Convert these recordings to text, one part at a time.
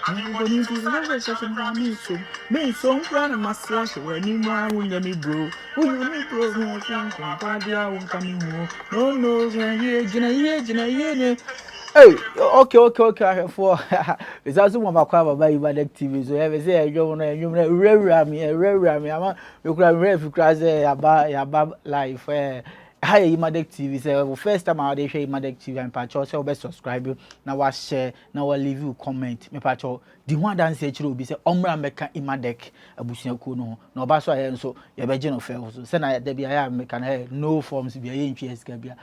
Anybody who's never such a me so. Me so grand my slash when you want when you bro. When you bro, no chance, party I won't come home. No, yeah. Hey, okay. For it's also one of our Emadek TV. So every say you rare me. I'm you could have about life. Hi Emadek TV. So first time I share Emadek TV and patch also be subscribe. Now I share. Now I leave you comment. Me patch the one dance will be say Omra meka Emadek abusuaku no. No ba so aye so ye be no fair so. Say na there be aye meka no forms be aye ntwe ska bia.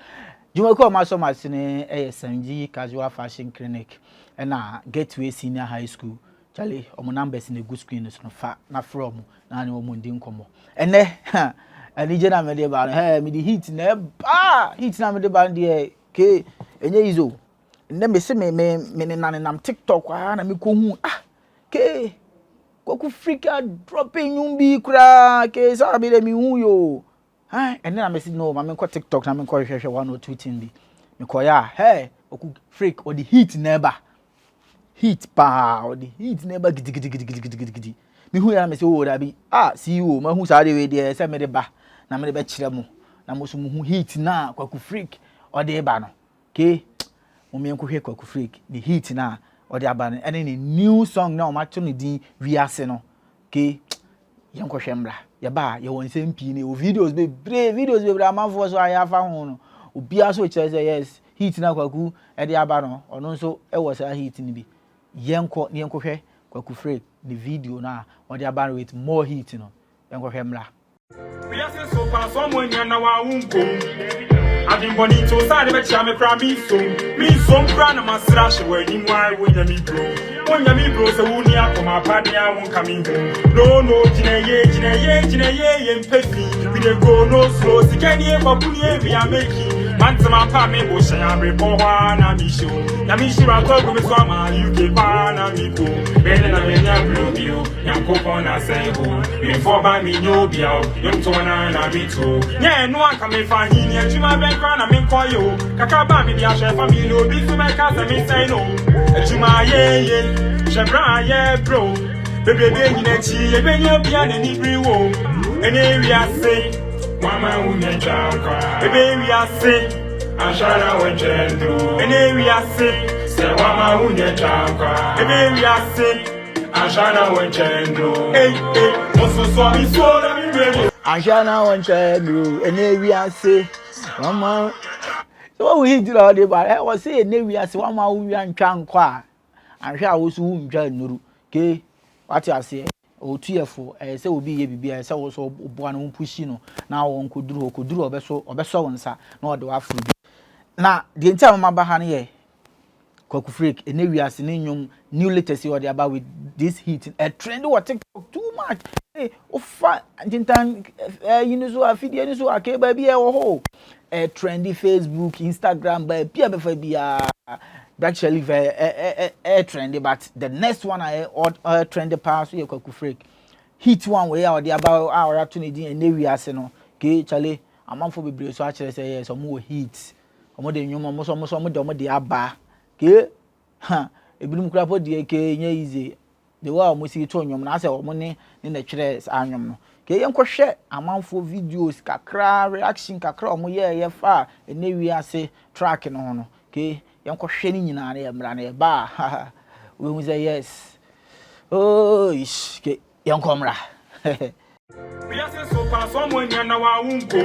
Jumako maso masine SMG Casual Fashion Clinic and Gateway Senior High School. Charlie, omo numbers in the good screen no fa na from na ni omo ndi nkomo. Ene ani je na me de ba me the heat na ba heat na me de ba de ke enye izo. Ene me se me nam TikTok na me ko hu ke Kweku Africa dropping nyumbi kura ke sa be de mi hu yo. And then I said, no, I'm going TikTok, I'm going to share one or two things. Me call ya, hey, Kweku freak or the heat never. Heat pa or the heat never gidi. Me who am say oh that be see you, ma who say dey there say me dey ba. Na me dey be kire mo. Na mo so mu heat na Kweku freak or dey ba no. Okay? Mo me enko hwe Kweku freak, the heat na or dey ba no. And then the new song na o ma to ne din Ewiase no. Okay? Yanko hwemra ya ba ye won sempi ni o videos be amanfo so ayafa ho no obi aso kire say yes heat na Kweku e de aba no ono nso e wo say heat ni bi yanko hwe Kweku freak the video na o de aba with more heat no yanko hwemra Ewiase so pa someone na wa unko Adin bonito side be chia me pra me so pra na masra she we ni why we ya me bro so wuni akoma padi a won coming home no jine ye mpesi we dey go no slow sikani e babuni e we are making mantama pa me bo sha rebo na mi show ya mi shira ko go me so ma UK pa na mi ko bele na me nya bro bio yankopon na say ho before by me no bia yom to na mi to nya no aka me fa hin ya tuma be kwa na me koyo kaka ba me dia chef family obi so me ka say me say no tuma ye Shabra ye bro baby nyina chi e benya bia na ni briwo Ewiase mama unye chanka Ewiase ashara wenjendo Ewiase se mama unye chanka Ewiase ashara wenjendo moso so mi so na mi bebe ashara wenjendo Ewiase mama so we do all the ba we say Ewiase mama unye ntwa anhwe a wo so hu ntwa nuru ke wati ase o tuefo se obi ye bibia se wo so oboa no pushi no na wo nkoduru obeso wonsa na ode wa afro bi na de ntia mama ba ha ne ye Kweku freak Ewiase ne nyum new latest ode aba with this heat a trend what TikTok too much ofa jintan so afidie ni so akeba bi e wo ho trendy Facebook Instagram ba bia be fa bia actually trendy but the next one trendy pass we Kweku freak hit one way or the about our to need Ewiase no ke chale amanfo bebre so a kire say yes omo hit omo de nyum omo de aba ke ebinum kura po de ke nya easy the way omo si to nyum na say omo ne na kire anyum no ke yenko hwe amanfo videos kakra reaction kakra omo ye fa Ewiase track no no ke yanko hwe ni nyina na emra na ba we hu say yes oh ish ke yanko mra Ewiase so pa someone na wa unko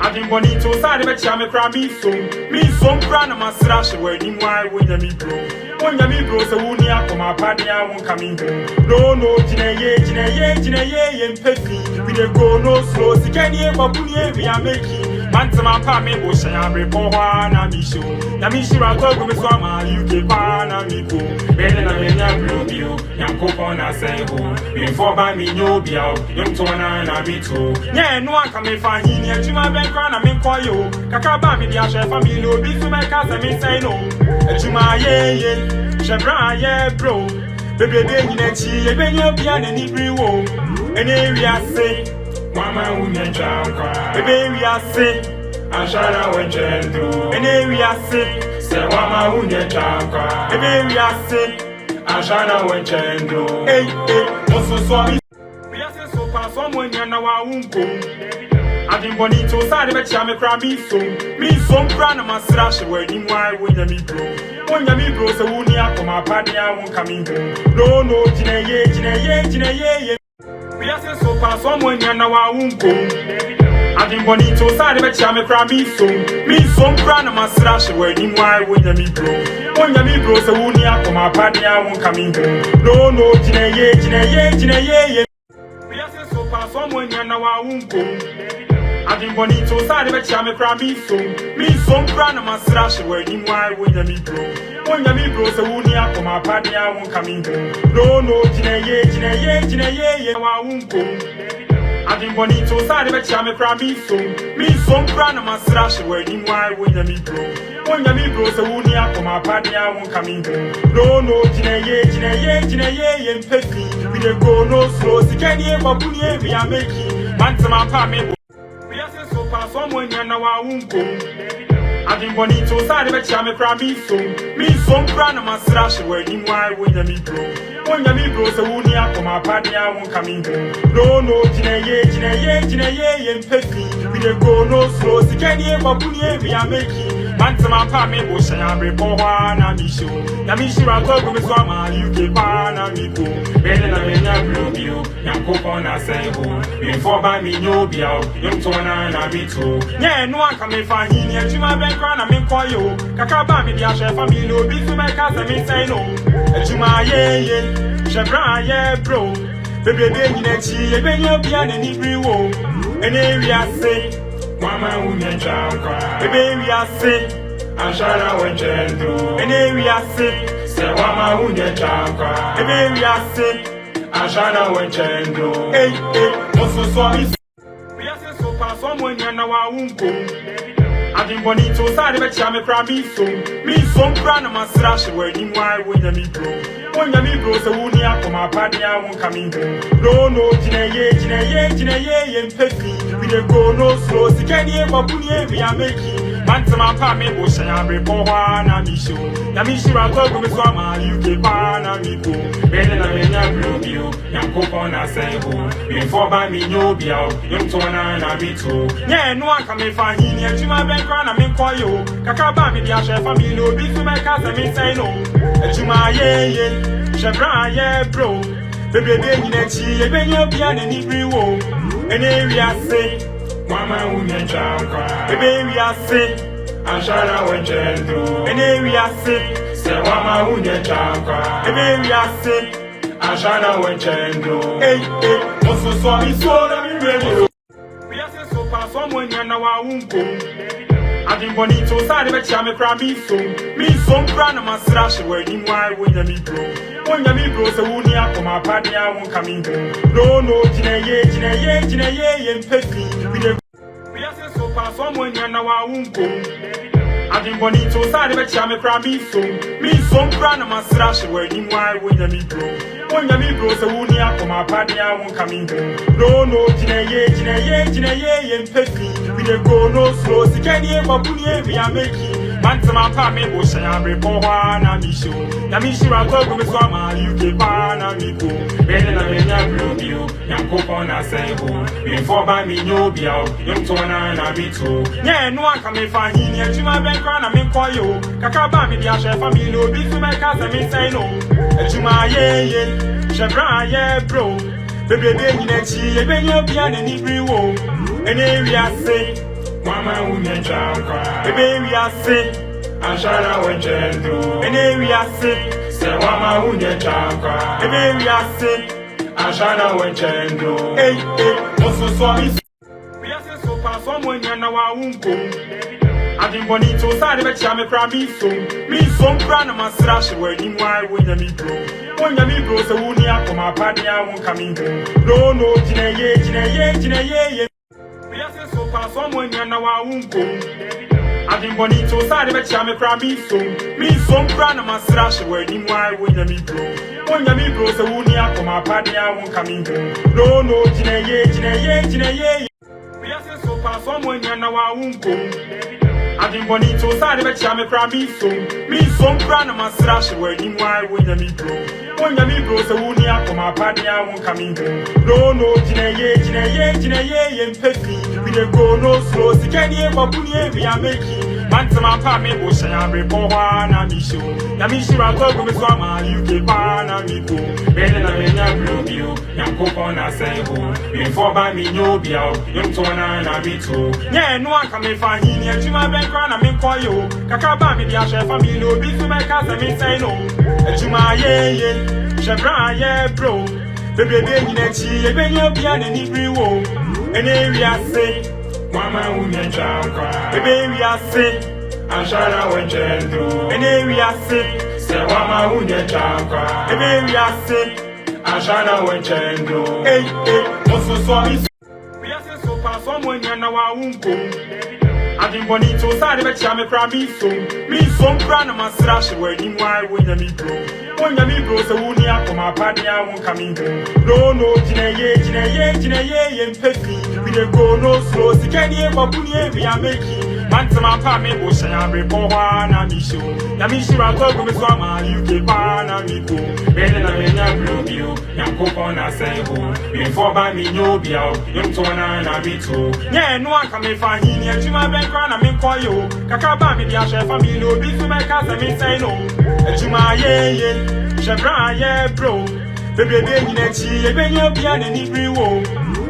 Adin bonito side be chia me kra me so kra na masra she we ni why we ya me bro so wuni akoma padi a won coming home no jine ye mpesi we dey go no slow sikani e babuni e we are making mantama pa me bo sha rebo na mi show ya mi shira ko go me so ma UK pa na mi ko bele na me nya bro bio yankopon na say ho before by me no bia yom to na mi to nya no aka me fa hin ya tuma be kwa na me koyo kaka ba me dia chef family obi so me ka say me say no tuma ye Shabra ye bro baby nyina chi e benya bia na ni briwo Ewiase mama unye chanka Ewiase ashara wenjendo Ewiase se mama unye chanka Ewiase Ashana when chendo. Hey, also swami. We are so far someone yana wa unko. I didn't want to side of a chame crabby so. Me some crown of my slash wedding why when you meet bro. When you meet bro, so unia for my party, I won't come in. No, Jine. We are so far someone yana wa unko. I didn't want to side of a chame crabby so. Me some crown of my slash wedding why when you meet bro. When you meet bro, so unia for my party, I won't come in. No, Jine. We are so far someone yana wa unko. I didn't want to side of a chame crabby so. Me some crown of my slash wedding why when you meet bro. When you meet bro, so unia for my party, I won't come in. No, Jine, wa unko. I didn't want to side of a chame crabby so. Me some crown of my slash wedding why when you meet bro. When you meet bro, so unia for my party, I won't come in. No, Jine, petty. We dey go no slow, see can you babunie we are making. Man to my party. We are so far someone yana wa unko. I didn't want to side of a chame crabby so. Me some crown of my slash wedding why when you meet bro. When you meet bro, so unia for my party, I won't come in. No, Jine, petty. We dey go no slow, see can you babunie we are making. Man to my party, bush and I be for one and be sure. Yamishi, I talk with Swama, you get one and me go. Better than I blue you, young coupon, I say, who before by me, you'll be out, young Tona and I be too. Yeah, no one can me find him here to my bank run and me call you. Kakaba, me, the Asha family, no be to my cousin, me say no. To my yeah, Shabra, yeah, bro. Baby, baby, next year, when you're beyond any free wall. And Ewiase. Mama unye chanka, Ewiase, Ashana when chendo. Ewiase, say Mama unye chanka, Ewiase, Ashana when chendo. Hey, also swami. We are so far someone yana wa unko. I didn't want to side of a chame crabby so. Me some crown of my slash wedding why when you meet bro. When you meet bro, so unia for my party, I won't come in. No, Jine, petty. We dey go no slow, see can you babunie we are making. Man to my party, bush and I be for one and be sure. Yamishi, I talk with Swama, you get one and me go. Better than I blue you, young coupon, I say, who before by me, you'll be out, young Tona and I be too. Yeah, no one can me find him here to my bank run and me call you. Kakaba, me, the Asha family, no be to my cousin, me say no. To my yeah, Shabra, yeah, bro. Baby, baby, next year, when you're beyond any free wall. And Ewiase, Mama unye chanka, Ewiase, Ashana when chendo. And Ewiase, say Mama unye chanka, Ewiase, Ashana when chendo. Hey, also swami so na mi ready. We are so far someone yana wa unko. I didn't want to side of a chame crabby so. Me some crown of my slash wedding why when you meet bro. When you meet bro, so unia for my party, I won't come in. No, Jine, petty. We are so far someone yana wa unko. I didn't want to side of a chame crabby so. Me some crown of my slash wedding why when you meet bro. When you meet bro, so unia for my party, I won't come in. No, Jine, petty. We dey go no slow, see can you babunie we are making. Man to my party, bush and I be for one and be sure. Yamishi, I talk with Swama, you get one and me go. Better than I blue you, young coupon, I say, who before by me, you'll be out, young Tona and I be too. Yeah, no one can me find him here to my bank run and me call you. Kakaba, me, the Asha family, no be to my cousin, me say no. To my yeah, Shabra, yeah, bro. Baby, baby, next year, when you're beyond any free wall. And Ewiase, Mama unye chanka, Ewiase, Ashana when chendo. And Ewiase, say Mama unye chanka, Ewiase, Ashana when chendo. Hey, also swami. We are so far someone yana wa unko. I didn't want to side of a chame crabby so. Me some crown of my slash wedding why when you meet bro. When you meet bro, so unia for my party, I won't come in. No, Jine. We are so far someone yana wa unko. I didn't want to side of a chame crabby so. Me some crown of my slash wedding why when you meet bro. When you meet bro, so unia for my party, I won't come in. No, Jine. We are so far someone yana wa unko. I didn't want to side of a chame crabby so. Me some crown of my slash wedding why when you meet bro. When you me bro, so who near come up, I won't come in. No, Jina ye, and petty. We dey go no slow, see can ye, but we are making. Mantama pa me bo sha be po wa na mi sho na mi shira to go me so ma UK pa na mi go be na me nya bro bio yankopon na say ho me for ba mi nyo bia o yim to na mi to nya no aka me fa hin ni ajuma ben kwa na me kwa yo kaka ba mi dia chef family obi so me ka say me say no ajuma ye shebra ye bro bebe nyina chi e be nyo bia na ni bri wo Ewiase Mama unye chanka Ewiase Ashara wenjendo Ewiase Se mama unye chanka Ewiase Ashara wenjendo Moso swami Ewiase so pa someone yana wa unko Adim bonito sa de becha me kra mi so kra na masra she we ni mwai wonya mi bro se wuni akoma padia won kami no jina ye empathy we dey go no slow sikani e babuni e we are making mantama pa me bo sha be po wa na mi shira to go me so ma UK pa na mi go be na me nya bro bio yankopon na say ho me for ba mi nyo bia o yim to na mi to nya no aka me fa hin ni ajuma ben kwa na me kwa yo kaka ba mi dia chef family obi so me ka say me say no ajuma ye shebra ye bro bebe nyina chi e be nyo bia na ni bri wo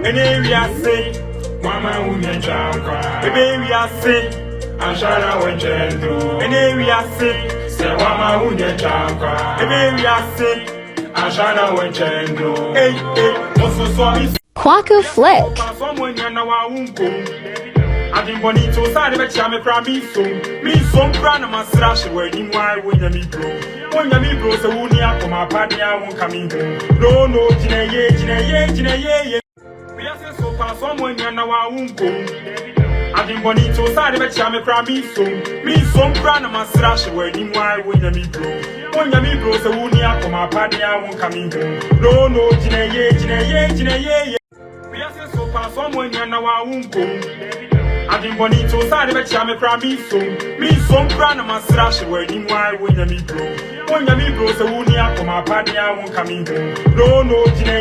Ewiase mama unye chanka Ewiase Ashara wenjendo Ewiase se mama unye chanka Ewiase Ashara wenjendo moso swami Kweku Flick someone yana wa unko Adim bonito sa de becha me kra mi so kra na masra she we ni mwai wonya mi bro se wuni akoma padia won kami no jina ye Ewiase so pa someone yana wa unko Adim bonito sa de becha me kra mi so kra na masra she we ni mwai wonya mi bro se wuni akoma padia won kami no jina ye Ewiase so pa someone yana wa unko Adim bonito sa de becha me kra mi so kra na masra she we ni mwai wonya mi bro se wuni akoma padia won kami no jina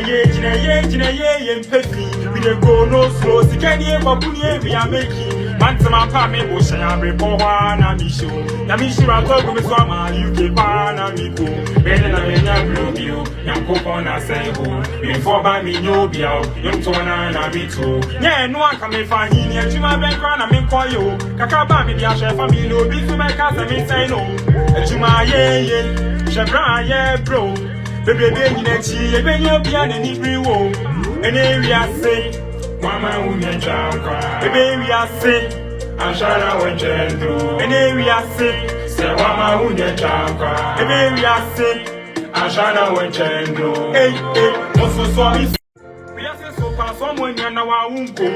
ye empathy we dey go no slow sikani e babuni e we are making mantama pa me bo sha be po wa na mi shira to go me so ma UK pa na mi go be na me nya bro bio yankopon na say ho me for ba mi nyo bia o yim to na mi to nya no aka me fa hin ni ajuma ben kwa na me kwa yo kaka ba mi dia chef family obi so me ka say me say no ajuma ye shebra ye bro bebe nyina chi e be nyo bia na ni bri wo Ewiase mama unye chanka Ewiase Ashara wenjendo Ewiase se mama unye chanka Ewiase Ashara wenjendo moso swami Ewiase so pa someone yana wa unko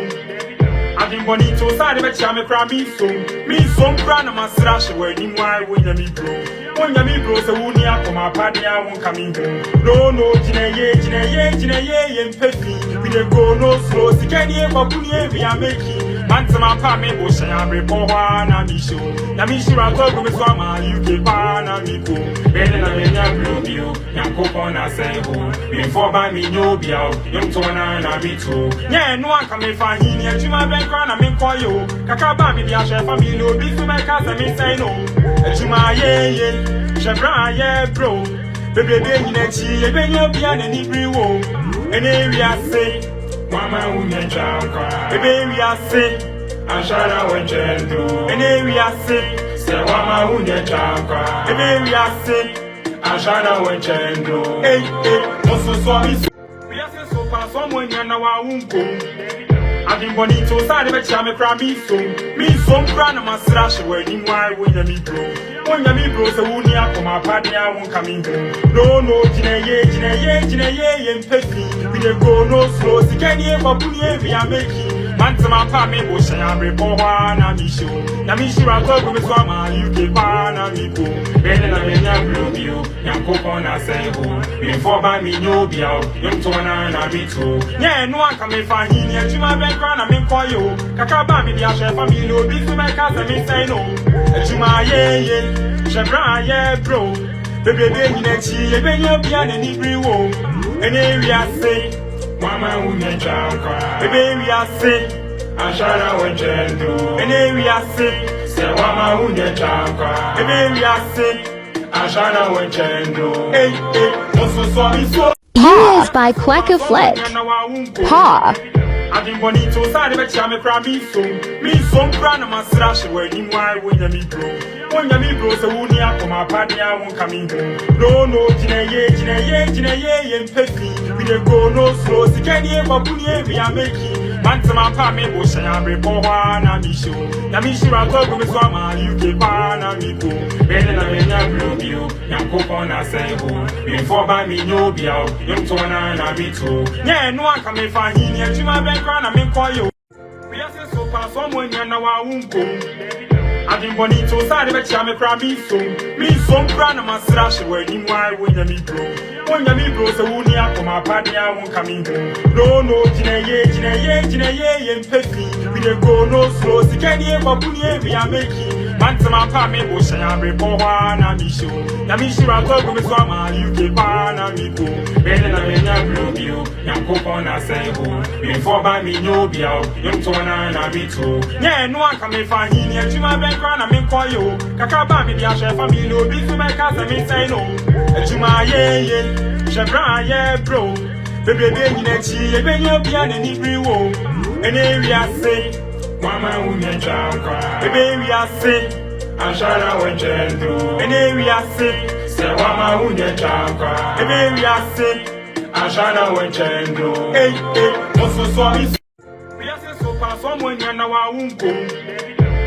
Adim bonito sa de becha me kra mi so kra na masra she we ni mwai wonya mi bro se wuni akoma padia won kami no jina ye empathy we dey go no slow sikani e babuni e we are making mantama pa me bo sha be po wa na mi shira to go me so ma UK pa na mi go be na me nya bro bio yankopon na say ho me for ba mi nyo bia o yim to na mi to nya no aka me fa hin ni ajuma ben kwa na me kwa yo kaka ba mi dia chef family obi so me ka say me say no ajuma ye shebra ye bro bebe nyina chi e be nyo bia na ni bri wo Ewiase mama unye chanka Ewiase Ashara wenjendo Ewiase se mama unye chanka Ewiase Ashara wenjendo moso swami Ewiase so pa someone yana wa unko Adim bonito sa de becha me kra mi so kra na masra she we ni mwai wonya mi bro se wuni akoma padia won kami no jina ye empathy we dey go no slow sikani e babuni e we are making mantama pa me bo sha be po wa na mi shira to go me so ma UK pa na mi go be na me nya bro bio yankopon na say ho me for ba mi nyo bia o yim to na mi to nya no aka me fa hin ni ajuma ben kwa na me kwa yo kaka ba mi dia chef family obi so me ka say me say no ajuma ye shebra ye bro Baby, you next year, when you're beyond any room. And Ewiase, Mama, who never cry. Baby, Ewiase, I shall not do. And Ewiase, say, Mama, who never cry. Baby, Ewiase, I shall not do. Hey, also sorry, so. He is by Kweku Flick. Ha! I didn't want to say that I'm a crabby so. Me some brand of my slash where you might win me bro. When you me bro, so when you come up, I won't come in home. No, Jina, and Peppy. We don't go no slow. See, can you ever put we are making? Man, to my family, bush and I'm reborn. I'm issue. Namishi, I talk with some you get one and me go. Better than a blue view. Young coupon, I say, who before by me, no be out. Young Tona and me too. Yeah, no one can find here. To my background, I'm in call you. We are so far, someone you know I won't go. I didn't want to say that I'm a crabby so. Me some brand of my slash where you might win me bro. When you me bro, so when you come up, I won't come in home. No, Jina, and Peppy. We don't go no slow. See, can you ever put we are making? Man, to my family, bush and I'm reborn. I'm issue. Namishi, I talk with some you get one and me go. Better than a blue view. Young coupon, I say, who before by me, no be out. Young Tona and me too. Yeah, no one can find here. To my background, I'm in call you. Kakaba, me, the chef, family, no be to my cousin, me say no. To my yeah, Chevron, yeah, bro. Baby, next year, when you're beyond any room. And Ewiase. Mama, who never cry. Baby, Ewiase, I shall not do. And Ewiase, say, Mama, who never cry. Baby, Ewiase, I shall not do. Hey, also sorry. We are so far, someone you know I won't go.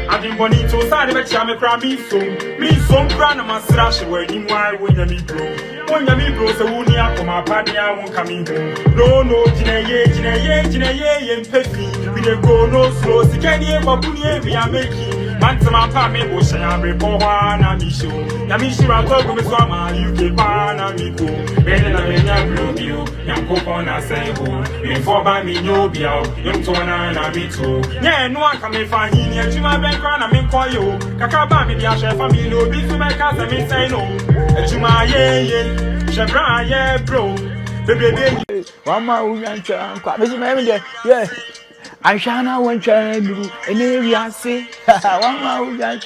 I didn't want to say that I'm a crabby so. Me some brand of my slash where you might win me bro. When you me bro, so when you come up, I won't come in home. No, Jina, and Peppy. We don't go no slow. See, can you ever put we are making? Man, to my family, bush and I'm reborn. I'm issue. Namishi, I talk with some you get one and me go. Better than a blue view. Young coupon, I say, who before by me, no be out. Young Tona and me too. Yeah, no one can find here. To my background, I'm in call you. Kakaba, me, the chef, family, no be to my cousin, me say no. To my yeah, Chevron, yeah, bro. Baby, Mama, who yank, yeah. I shall not want to do an Ewiase. One man an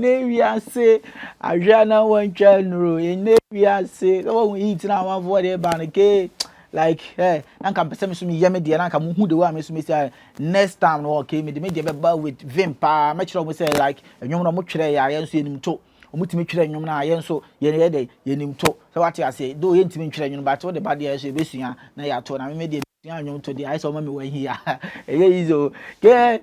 Ewiase. I shall not want to do an Ewiase. The one we eat now, one for the banana like, hey, and can perceive me yammy, and I can who the one miss me say next time no came in the media with Vimpa. Much of we say like, and you know, much I am seeing him talk. Mutimi twere nwom na ayen so ye ne de ye nim to so what you say do ye ntimi twere nwom but what the bad ye so besua na ya to na me de besua nwom to de I so ma me wan hia eye izo ke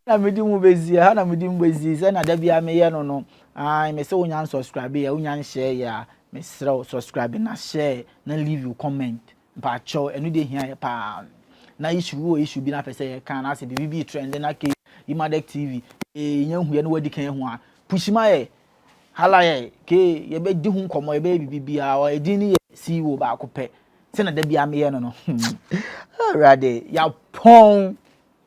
na me di mu bezia na me di mu bezi se na da bia me ye no no ai me se wonya subscribe ya wonya share ya me sre subscribe na share na leave you comment ba cho enu de hia pa na issue bi na pese ye kan na se bi trend na ke Emadek TV nya hu ye no wadi kan hu a pushima ye halaye ke ye be di hu nkomo ye be bibia o edin ni CEO ba ko pe se na da bia me ye no no already ya pon